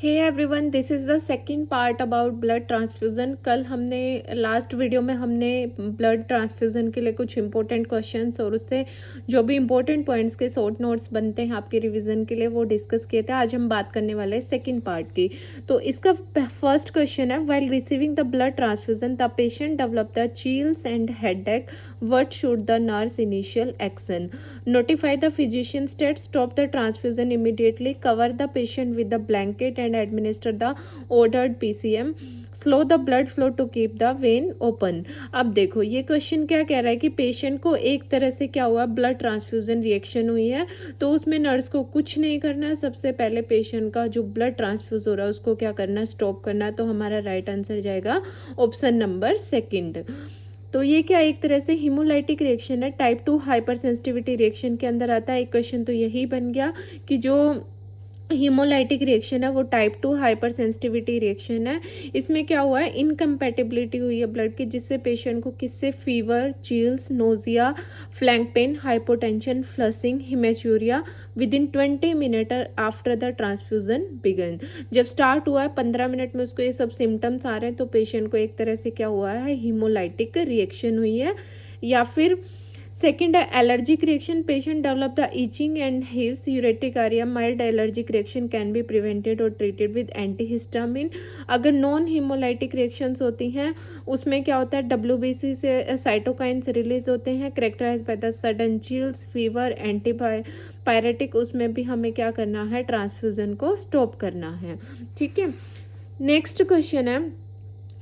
Hey everyone, this is the second part about blood transfusion. कल हमने last video में हमने ब्लड ट्रांसफ्यूज़न के लिए कुछ इंपॉर्टेंट क्वेश्चंस और उससे जो भी इंपॉर्टेंट पॉइंट्स के शॉर्ट नोट्स बनते हैं आपके रिवीजन के लिए वो डिस्कस किए थे। आज हम बात करने वाले हैं सेकंड पार्ट की। तो इसका फर्स्ट क्वेश्चन है, while receiving the blood transfusion the patient develop the chills and headache, what should the nurse initial action? Notify the physician state, stop the transfusion immediately, cover the patient with the blanket and administer the ordered PCM, slow the blood flow to keep the vein open। अब देखो ये question क्या कह रहा है कि patient को एक तरह से क्या हुआ, ब्लड ट्रांसफ्यूजन रिएक्शन हुई है। तो उसमें नर्स को कुछ नहीं करना है, सबसे पहले पेशेंट का जो ब्लड ट्रांसफ्यूज हो रहा है उसको क्या करना है, स्टॉप करना है। तो हमारा राइट आंसर जाएगा ऑप्शन नंबर सेकंड। तो ये क्या एक तरह से हीमोलाइटिक रिएक्शन है, टाइप 2 हाइपर सेंसिटिविटी रिएक्शन के अंदर आता है। एक क्वेश्चन तो यही बन गया कि जो हीमोलाइटिक रिएक्शन है वो टाइप 2 हाइपर सेंसिटिविटी रिएक्शन है। इसमें क्या हुआ है, इनकम्पैटिबिलिटी हुई है ब्लड की, जिससे पेशेंट को किससे fever, chills, nausea, flank pain, hypotension, flushing, haematuria within 20 minute after the transfusion began. जब स्टार्ट हुआ है 15 मिनट में उसको ये सब सिम्टम्स आ रहे हैं तो पेशेंट को एक तरह से क्या हुआ है, हीमोलाइटिक रिएक्शन हुई है। या फिर सेकेंड है allergic reaction, patient develop the itching and hives, urticaria, mild allergic reaction can be prevented और ट्रीटेड विद एंटीहिस्टामिन। अगर नॉन हीमोलाइटिक रिएक्शंस होती हैं उसमें क्या होता है, WBC से साइटोकाइंस रिलीज होते हैं, characterise by the sudden chills, fever, antipyretic. उसमें भी हमें क्या करना है, ट्रांसफ्यूजन को स्टॉप करना है। ठीक है, नेक्स्ट क्वेश्चन है,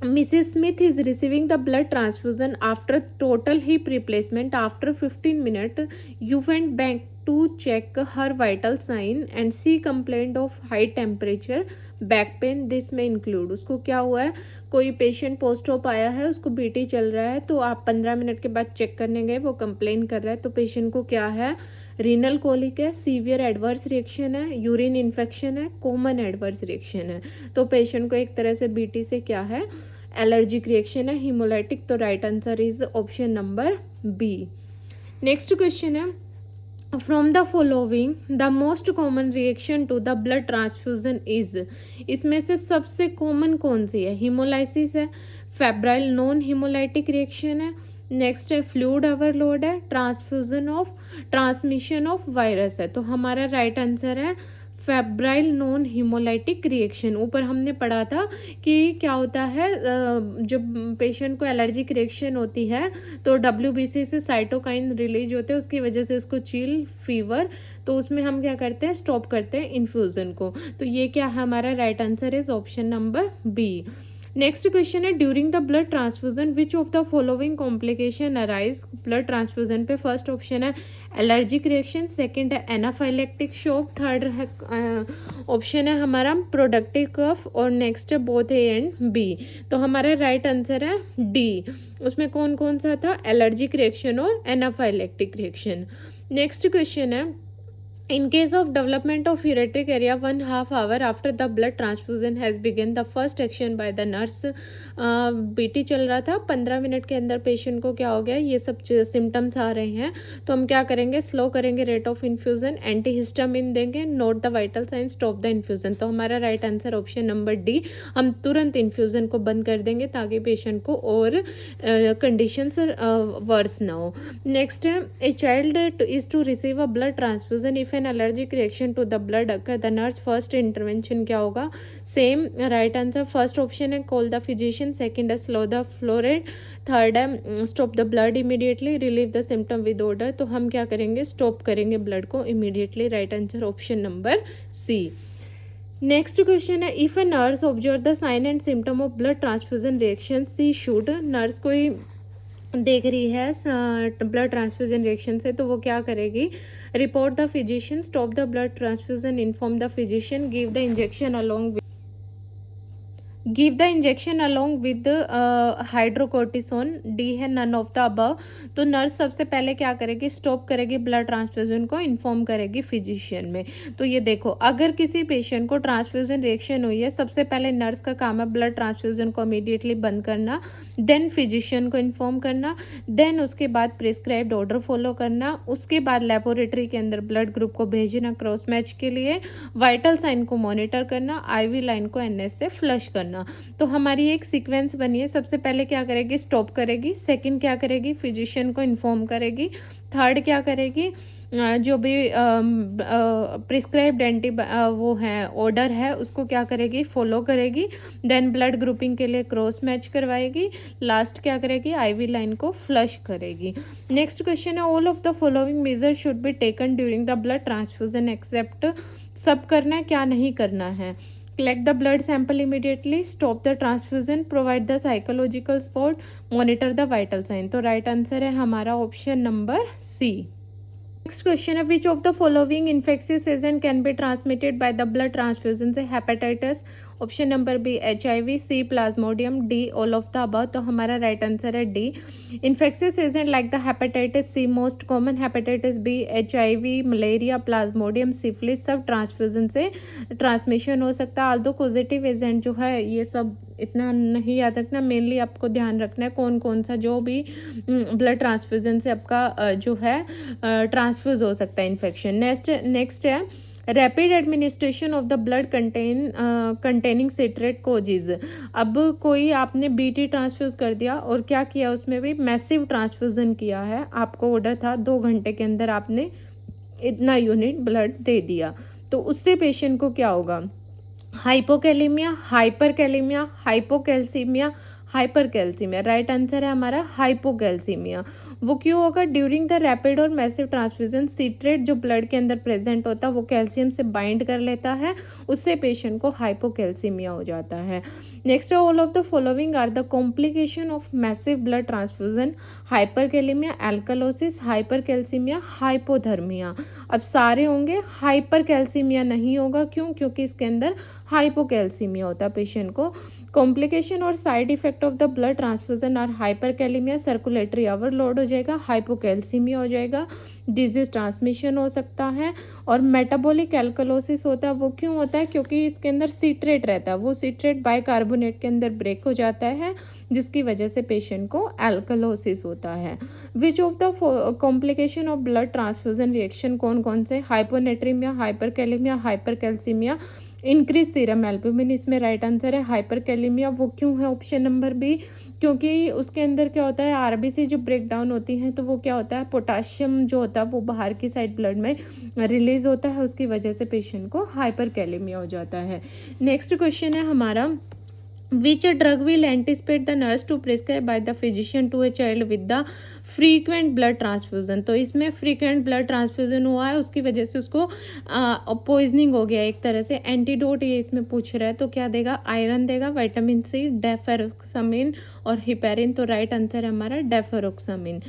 Mrs. Smith is receiving the blood transfusion after total hip replacement. After 15 minutes, you went back to check her vital sign and she complained of high temperature, back pain. This में include, उसको क्या हुआ है, कोई patient post op आया है, उसको BT चल रहा है, तो आप 15 मिनट के बाद चेक करने गए, वो कंप्लेन कर रहा है। तो पेशेंट को क्या है, रीनल कोलिक है, सीवियर एडवर्स रिएक्शन है, यूरिन इन्फेक्शन है, कॉमन एडवर्स रिएक्शन है। तो पेशेंट को एक तरह से बीटी से क्या है, एलर्जिक रिएक्शन है, हीमोलाइटिक। तो right answer is option number B. Next question है, from the following the most common reaction to the blood transfusion is, इसमें से सबसे कॉमन कौन सी है, हीमोलाइसिस है, फेब्राइल नॉन हीमोलाइटिक रिएक्शन है, नेक्स्ट है फ्लूइड ओवरलोड है, transfusion of transmission of virus है। तो हमारा राइट आंसर है फेब्राइल नॉन हीमोलाइटिक रिएक्शन। ऊपर हमने पढ़ा था कि क्या होता है, जब पेशेंट को एलर्जिक रिएक्शन होती है तो WBC से साइटोकाइन रिलीज होते हैं, उसकी वजह से उसको चिल, फीवर, तो उसमें हम क्या करते हैं, स्टॉप करते हैं इन्फ्यूज़न को। तो ये क्या है, हमारा right answer is option number B. Next question है, during the blood transfusion which of the following complication arise. Blood transfusion पे फर्स्ट ऑप्शन है एलर्जिक रिएक्शन, सेकंड है एनाफाइलेक्टिक शॉक, थर्ड है ऑप्शन है हमारा प्रोडक्टिव कफ, और नेक्स्ट है both A and B. तो हमारा राइट आंसर है डी। उसमें कौन कौन सा था, एलर्जिक रिएक्शन और एनाफाइलेक्टिक रिएक्शन। नेक्स्ट क्वेश्चन है, in case of development of urticaria 1/2 hour after the blood transfusion has begun, the first action by the nurse, BT चल रहा था, 15 मिनट के अंदर पेशेंट को क्या हो गया, ये सब सिम्टम्स आ रहे हैं, तो हम क्या करेंगे, स्लो करेंगे रेट ऑफ इन्फ्यूजन, एंटीहिस्टामिन देंगे, note the vital sign, stop the infusion. तो हमारा right answer option number D, हम तुरंत इन्फ्यूजन को बंद कर देंगे ताकि पेशेंट को और कंडीशंस वर्स ना हो। नेक्स्ट है, a child is to receive a blood transfusion if an allergic reaction to the blood occur, the nurse first intervention क्या होगा, same right answer first option है कॉल द फिजिशियन, सेकंड है slow the flow rate, third है stop the blood immediately, relieve the symptom with order. तो हम क्या करेंगे, stop करेंगे ब्लड को immediately. Right answer option number C. Next question है, if A nurse observe the sign and symptom of blood transfusion reaction she should, nurse कोई देख रही है ब्लड ट्रांसफ्यूजन रिएक्शन से, तो वो क्या करेगी, report the physician, stop the blood transfusion, inform the physician, give the injection along give the injection along with hydrocortisone, D है नन ऑफ द अबव। तो नर्स सबसे पहले क्या करेगी, स्टॉप करेगी ब्लड ट्रांसफ्यूजन को, इन्फॉर्म करेगी फिजिशियन में। तो ये देखो, अगर किसी पेशेंट को ट्रांसफ्यूजन रिएक्शन हुई है, सबसे पहले नर्स का काम है ब्लड ट्रांसफ्यूजन को इमीडिएटली बंद करना, देन फिजिशियन को इन्फॉर्म करना, देन उसके बाद प्रिस्क्राइब्ड ऑर्डर फॉलो करना, उसके बाद लेबोरेटरी के अंदर ब्लड ग्रुप को भेजना क्रॉस मैच के लिए, वाइटल साइन को मॉनिटर करना, आईवी लाइन को एनएस से फ्लश करना। तो हमारी एक सीक्वेंस बनी है, सबसे पहले क्या करेगी, स्टॉप करेगी, सेकंड क्या करेगी, फिजिशियन को इन्फॉर्म करेगी, थर्ड क्या करेगी, जो भी प्रिस्क्राइब्ड वो है ऑर्डर है उसको क्या करेगी, फॉलो करेगी, देन ब्लड ग्रुपिंग के लिए क्रॉस मैच करवाएगी, लास्ट क्या करेगी, आईवी लाइन को फ्लश करेगी। नेक्स्ट क्वेश्चन है, all of the following measure should be taken during the blood transfusion except, सब करना है, क्या नहीं करना है। Collect the blood sample immediately, stop the transfusion, provide the psychological support, monitor the vital sign। तो right answer है हमारा option number C. Next question है, which of the following infectious agent can be transmitted by the blood transfusion से, hepatitis, option number B HIV, C plasmodium, D all of the above. तो हमारा right answer है D. Infectious agent like the hepatitis C most common, hepatitis B, HIV, malaria, plasmodium, syphilis, सब transfusion से transmission हो सकता है। Aldous positive agent जो है ये सब इतना नहीं याद रखना, मेनली आपको ध्यान रखना है कौन कौन सा जो भी ब्लड ट्रांसफ्यूजन से आपका जो है ट्रांसफ्यूज हो सकता है इन्फेक्शन। नेक्स्ट है, rapid administration of the blood containing citrate causes. अब कोई आपने BT ट्रांसफ्यूज कर दिया और क्या किया, उसमें भी मैसिव ट्रांसफ्यूजन किया है, आपको ऑर्डर था 2 घंटे के अंदर आपने इतना यूनिट ब्लड दे दिया, तो उससे पेशेंट को क्या होगा, hypokalemia, hyperkalaemia, hypocalcaemia, hypercalcaemia. Right answer है हमारा हाइपोकैल्सीमिया। वो क्यों होगा, ड्यूरिंग द रैपिड और मैसिव ट्रांसफ्यूजन सिट्रेट जो ब्लड के अंदर प्रेजेंट होता है वो कैल्शियम से बाइंड कर लेता है, उससे पेशेंट को हाइपोकैल्सीमिया हो जाता है। Next, all of the following are the complication of massive blood transfusion, hyperkalaemia, alkalosis, hypercalcaemia, hypothermia. अब सारे होंगे, हाइपरकैल्सीमिया नहीं होगा, क्यों, क्योंकि इसके अंदर हाइपोकैल्सीमिया होता है पेशेंट को। कॉम्प्लिकेशन और side effect of the blood transfusion और हाइपरकैलेमिया, सर्कुलेटरी ओवरलोड हो जाएगा, हाइपोकैल्सीमिया हो जाएगा, डिजीज ट्रांसमिशन हो सकता है, और मेटाबॉलिक एल्कलोसिस होता है। वो क्यों होता है, क्योंकि इसके अंदर सीट्रेट रहता है, वो सीट्रेट बाइकार्बोनेट के अंदर ब्रेक हो जाता है, जिसकी वजह से पेशेंट को एल्कलोसिस होता है। Which of the complication of blood transfusion reaction कौन कौन से, hyponatraemia, hyperkalaemia, hypercalcaemia, increase serum albumin. इसमें राइट आंसर है हाइपरकैलेमिया। वो क्यों है, ऑप्शन नंबर बी, क्योंकि उसके अंदर क्या होता है, RBC जो ब्रेक डाउन होती हैं तो वो क्या होता है, पोटाशियम जो होता है वो बाहर की साइड ब्लड में रिलीज होता है, उसकी वजह से पेशेंट को हाइपरकैलेमिया हो जाता है। नेक्स्ट क्वेश्चन है हमारा, which drug will anticipate the nurse to prescribe by the physician to a child with the frequent blood transfusion। तो इसमें frequent blood transfusion हुआ है, उसकी वजह से उसको पॉइजनिंग हो गया एक तरह से। एंटीडोट ये इसमें पूछ रहा है, तो क्या देगा, आयरन देगा, विटामिन C, डेफेरोक्सामिन और हिपेरिन। तो राइट आंसर है हमारा डेफेरोक्सामिन।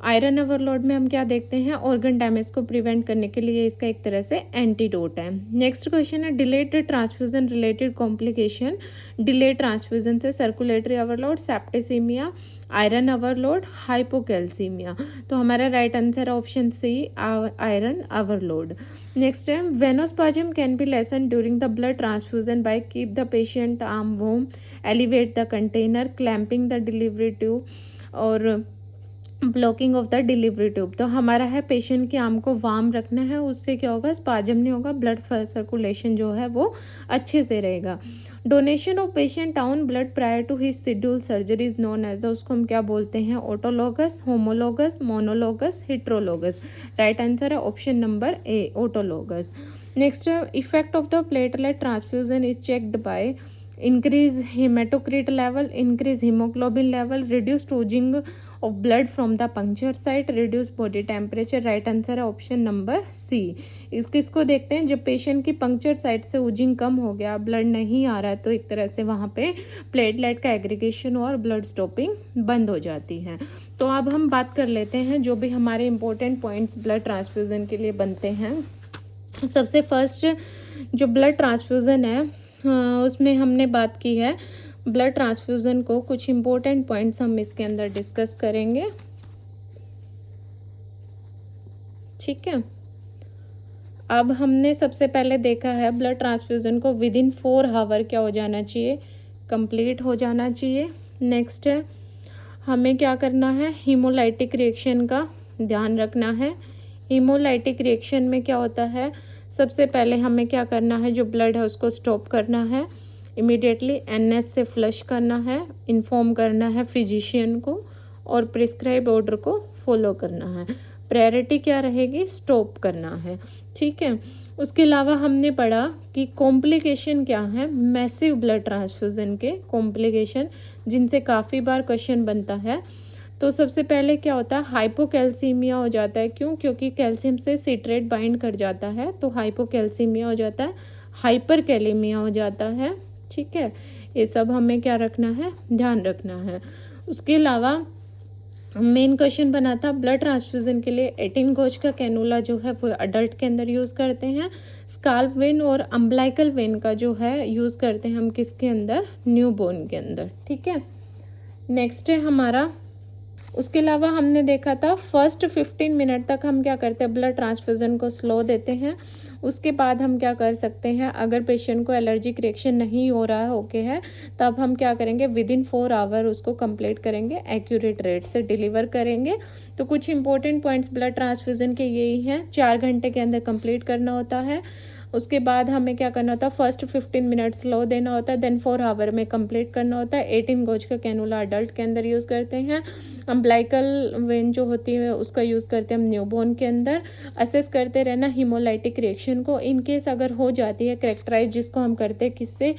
आयरन ओवरलोड में हम क्या देखते हैं, ऑर्गन डैमेज को प्रिवेंट करने के लिए इसका एक तरह से एंटीडोट है। नेक्स्ट क्वेश्चन है, delayed transfusion related complication, delayed transfusion से circulatory overload, septicaemia, iron overload, hypocalcaemia. तो हमारा राइट आंसर है option C, iron overload. Next है, venospasm can be lessen during the blood transfusion by keep the patient arm warm, elevate the container, clamping the delivery tube और blocking off the delivery tube. तो हमारा है patient के arm को warm रखना है, उससे क्या होगा, स्पाजम नहीं होगा, ब्लड सर्कुलेशन जो है वो अच्छे से रहेगा। Donation of patient own blood prior to his schedule surgery is known as the, उसको हम क्या बोलते हैं, autologous, homologous, monologous, heterologous. Right answer है option number A, autologous. Next, effect of the platelet transfusion is checked by increase hematocrit level, increase hemoglobin level, reduce oozing of blood from the puncture site, reduce body temperature। Right answer है option number सी। इसको देखते हैं, जब patient की puncture site से oozing कम हो गया, blood नहीं आ रहा है, तो एक तरह से वहाँ पे प्लेटलेट का एग्रीगेशन और ब्लड स्टॉपिंग बंद हो जाती है। तो अब हम बात कर लेते हैं जो भी हमारे इंपॉर्टेंट पॉइंट्स ब्लड ट्रांसफ्यूज़न के लिए बनते हैं। सबसे फर्स्ट जो ब्लड ट्रांसफ्यूज़न है हाँ, उसमें हमने बात की है ब्लड ट्रांसफ्यूज़न को, कुछ इम्पोर्टेंट पॉइंट्स हम इसके अंदर डिस्कस करेंगे। ठीक है, अब हमने सबसे पहले देखा है ब्लड ट्रांसफ्यूज़न को विदिन 4 आवर क्या हो जाना चाहिए, कंप्लीट हो जाना चाहिए। नेक्स्ट है हमें क्या करना है, हीमोलाइटिक रिएक्शन का ध्यान रखना है। हीमोलाइटिक रिएक्शन में क्या होता है, सबसे पहले हमें क्या करना है, जो ब्लड है उसको स्टॉप करना है, इमीडिएटली एनएस से फ्लश करना है, इन्फॉर्म करना है फिजिशियन को और प्रिस्क्राइब ऑर्डर को फॉलो करना है। प्रायोरिटी क्या रहेगी, स्टॉप करना है। ठीक है, उसके अलावा हमने पढ़ा कि कॉम्प्लिकेशन क्या है, मैसिव ब्लड ट्रांसफ्यूज़न के कॉम्प्लिकेशन जिनसे काफ़ी बार क्वेश्चन बनता है। तो सबसे पहले क्या होता है, हाइपोकैल्सीमिया हो जाता है। क्यों, क्योंकि कैल्शियम से सिट्रेट बाइंड कर जाता है तो हाइपोकैल्सीमिया हो जाता है, हाइपरकैलेमिया हो जाता है। ठीक है, ये सब हमें क्या रखना है, ध्यान रखना है। उसके अलावा मेन क्वेश्चन बना था ब्लड ट्रांसफ्यूज़न के लिए 18 गॉज का कैनुला जो है वो अडल्ट के अंदर यूज़ करते हैं, स्काल्प वेन और अम्बलाइकल वेन का जो है यूज़ करते हैं हम किसके अंदर, न्यूबॉर्न के अंदर। ठीक है, नेक्स्ट है हमारा, उसके अलावा हमने देखा था फर्स्ट 15 मिनट तक हम क्या करते हैं, ब्लड ट्रांसफ्यूज़न को स्लो देते हैं। उसके बाद हम क्या कर सकते हैं, अगर पेशेंट को एलर्जिक रिएक्शन नहीं हो रहा है, ओके है, तब हम क्या करेंगे, विदिन 4 आवर उसको कंप्लीट करेंगे, एक्यूरेट रेट से डिलीवर करेंगे। तो कुछ इंपॉर्टेंट पॉइंट्स ब्लड ट्रांसफ्यूज़न के यही हैं, 4 घंटे के अंदर कंप्लीट करना होता है। उसके बाद हमें क्या करना होता है, फर्स्ट 15 मिनट्स स्लो देना होता है, देन 4 आवर में कंप्लीट करना होता है। 18 गॉज का कैनुला अडल्ट के अंदर यूज़ करते हैं, अम्बलाइकल वेन जो होती है उसका यूज़ करते हैं हम न्यूबॉर्न के अंदर। असेस करते रहना हीमोलाइटिक रिएक्शन को, इन केस अगर हो जाती है कैरेक्टराइज, जिसको हम करते हैं किससे,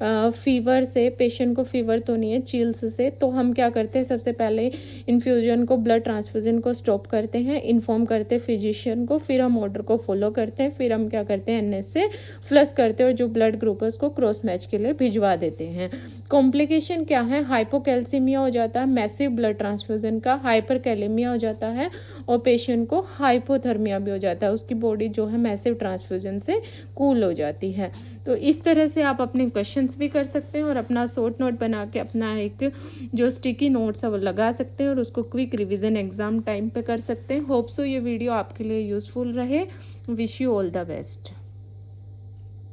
फीवर से, पेशेंट को फीवर तो नहीं है, चिल्स से, तो हम क्या करते हैं, सबसे पहले इन्फ्यूजन को, ब्लड ट्रांसफ्यूजन को स्टॉप करते हैं, इन्फॉर्म करते हैं फिजिशियन को, फिर हम ऑर्डर को फॉलो करते हैं, फिर हम क्या करते हैं, एनएस से फ्लश करते हैं और जो ब्लड ग्रुप है उसको क्रॉस मैच के लिए भिजवा देते हैं। कॉम्प्लिकेशन क्या है, हाइपोकैल्सीमिया हो जाता है मैसिव ब्लड ट्रांसफ्यूजन का, हाइपरकैलेमिया हो जाता है और पेशेंट को हाइपोथर्मिया भी हो जाता है, उसकी बॉडी जो है मैसिव ट्रांसफ्यूजन से कूल हो जाती है। तो इस तरह से आप अपने क्वेश्चंस भी कर सकते हैं और अपना शॉर्ट नोट बना के अपना एक जो स्टिकी नोट्स है वो लगा सकते हैं और उसको क्विक रिवीजन एग्जाम टाइम पे कर सकते हैं। होप सो ये वीडियो आपके लिए यूजफुल रहे। Wish you all the best.